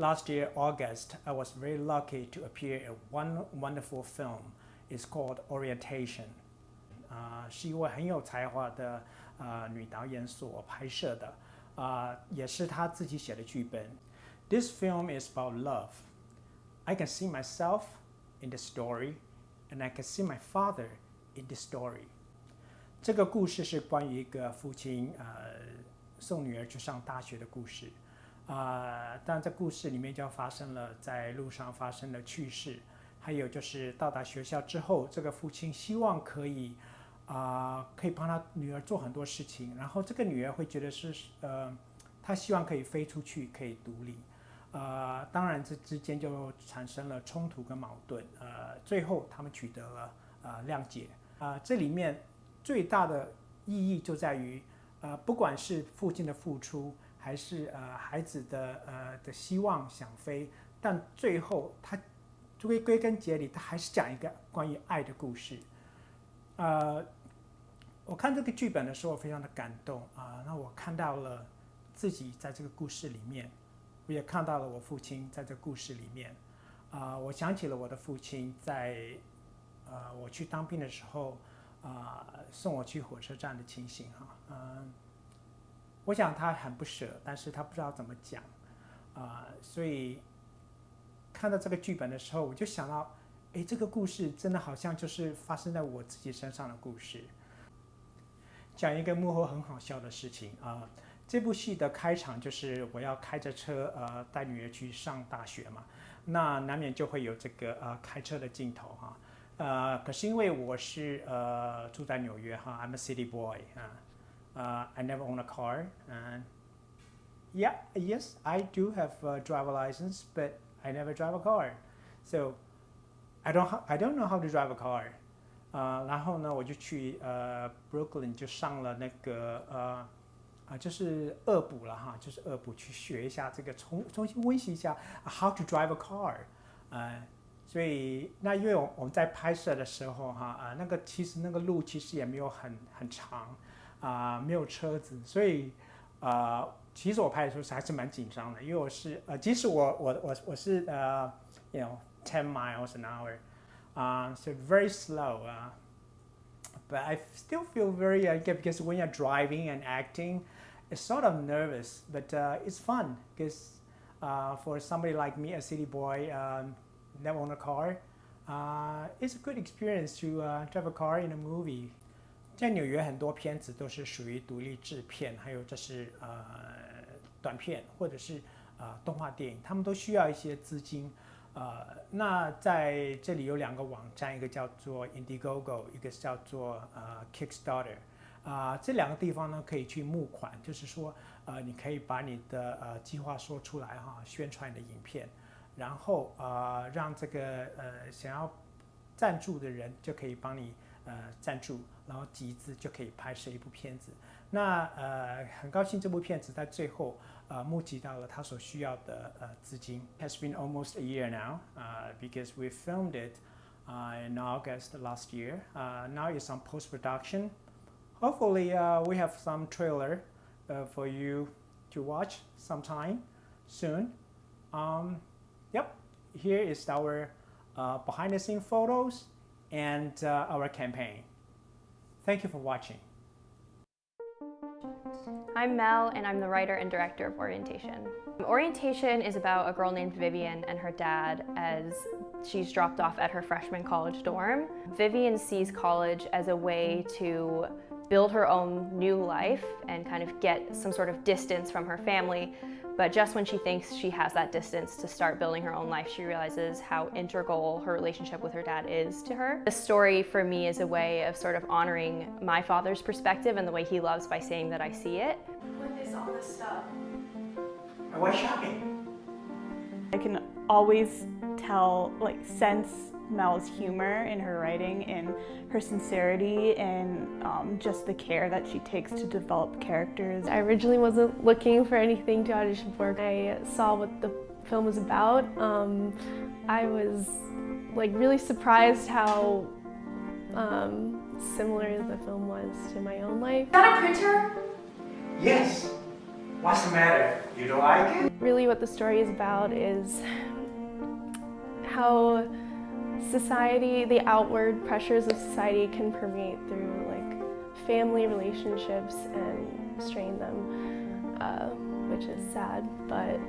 last year, August, I was very lucky to appear in one wonderful film. It's called Orientation. 是一位很有才华的女导演所拍摄的，也是她自己写的剧本。This film is about love. I can see myself in the story, and I can see my father in the story. 这个故事是关于一个父亲送女儿去上大学的故事。但这故事里面就发生了在路上发生的趣事，还有就是到达学校之后，这个父亲希望可以帮他女儿做很多事情，然后这个女儿会觉得是他希望可以飞出去，可以独立。当然这之间就产生了冲突跟矛盾，最后他们取得了谅解。这里面最大的意义就在于，不管是父亲的付出，还是孩子的希望想飞，但最后他归根结底，他还是讲一个关于爱的故事。我看这个剧本的时候非常的感动那我看到了自己在这个故事里面，我也看到了我父亲在这个故事里面。我想起了我的父亲在我去当兵的时候送我去火车站的情形我想他很不舍，但是他不知道怎么讲所以看到这个剧本的时候，我就想到，这个故事真的好像就是发生在我自己身上的故事。讲一个幕后很好笑的事情这部戏的开场就是我要开着车带女儿去上大学嘛，那难免就会有这个开车的镜头可是因为我是住在纽约I'm a city boy I never own a car and yes I do have a driver license but I never drive a car so I don't know how to drive a car然后呢我就去Brooklyn 就上了那个就是恶补了就是恶补去学一下这个重新温习一下 how to drive a car 所以那因为我们在拍摄的时候那个其实那个路其实也没有很长没有车子，所以其实我拍的时候还是蛮紧张的，因为我是即使我是you know 10 miles an hour so very slow but I still feel very good because when you're driving and acting it's sort of nervous but it's fun because for somebody like me a city boy never own a car it's a good experience to drive a car in a movie 在纽约很多片子都是属于独立制片，还有就是短片或者是动画电影，他们都需要一些资金那在这里有2个网站，一个叫做 Indiegogo， 一个叫做Kickstarter这2个地方呢可以去募款，就是说你可以把你的计划说出来宣传你的影片，然后让这个想要赞助的人就可以帮你赞助，然后集资就可以拍摄一部片子。那很高兴这部片子在最后募集到了他所需要的资金。It has been almost a year now because we filmed it in August last year. Now it's on post-production. Hopefully we have some trailer for you to watch sometime soon. Yep, here is our behind-the-scenes photos and our campaign. Thank you for watching. I'm Mel, and I'm the writer and director of Orientation. Orientation is about a girl named Vivian and her dad as she's dropped off at her freshman college dorm. Vivian sees college as a way to build her own new life and kind of get some sort of distance from her family. But just when she thinks she has that distance to start building her own life, she realizes how integral her relationship with her dad is to her. The story for me is a way of sort of honoring my father's perspective and the way he loves by saying that I see it. What is all this stuff? Why shocking? I can always tell, sense Mel's humor in her writing, in her sincerity, and just the care that she takes to develop characters. I originally wasn't looking for anything to audition for. I saw what the film was about. I was really surprised how similar the film was to my own life. Is that a printer? Yes. What's the matter? You don't like it? Really what the story is about is how society, the outward pressures of society can permeate through like family relationships and strain them, which is sad, but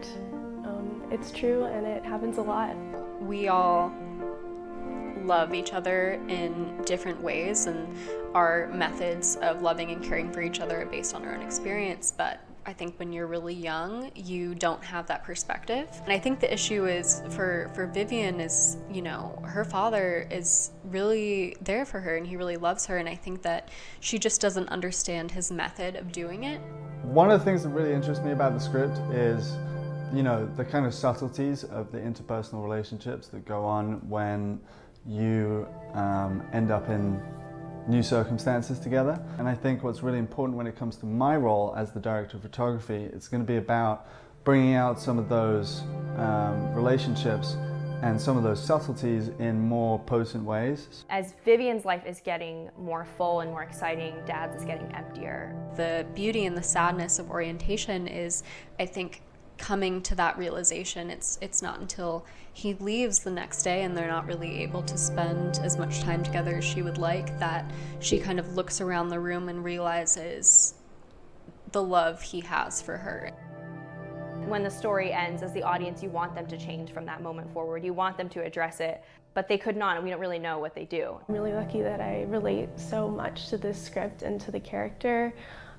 it's true and it happens a lot. We all love each other in different ways, and our methods of loving and caring for each other are based on our own experience, but I think when you're really young, you don't have that perspective. And I think the issue is for Vivian is, you know, her father is really there for her and he really loves her, and I think that she just doesn't understand his method of doing it. One of the things that really interests me about the script is, you know, the kind of subtleties of the interpersonal relationships that go on when you end up in new circumstances together. And I think what's really important when it comes to my role as the director of photography, it's going to be about bringing out some of those relationships and some of those subtleties in more potent ways. As Vivian's life is getting more full and more exciting, Dad's is getting emptier. The beauty and the sadness of orientation is, I think, coming to that realization. It's not until he leaves the next day and they're not really able to spend as much time together as she would like that she kind of looks around the room and realizes the love he has for her. When the story ends, as the audience, you want them to change from that moment forward. You want them to address it, but they could not, and we don't really know what they do. I'm really lucky that I relate so much to this script and to the character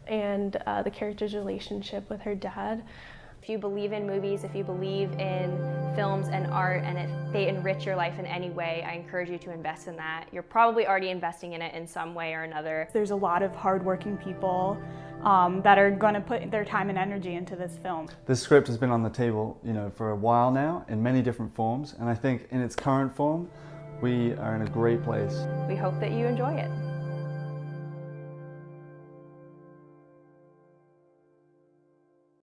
and the character's relationship with her dad. If you believe in movies, if you believe in films and art, and if they enrich your life in any way, I encourage you to invest in that. You're probably already investing in it in some way or another. There's a lot of hardworking people that are going to put their time and energy into this film. This script has been on the table, you know, for a while now in many different forms, and I think in its current form, we are in a great place. We hope that you enjoy it.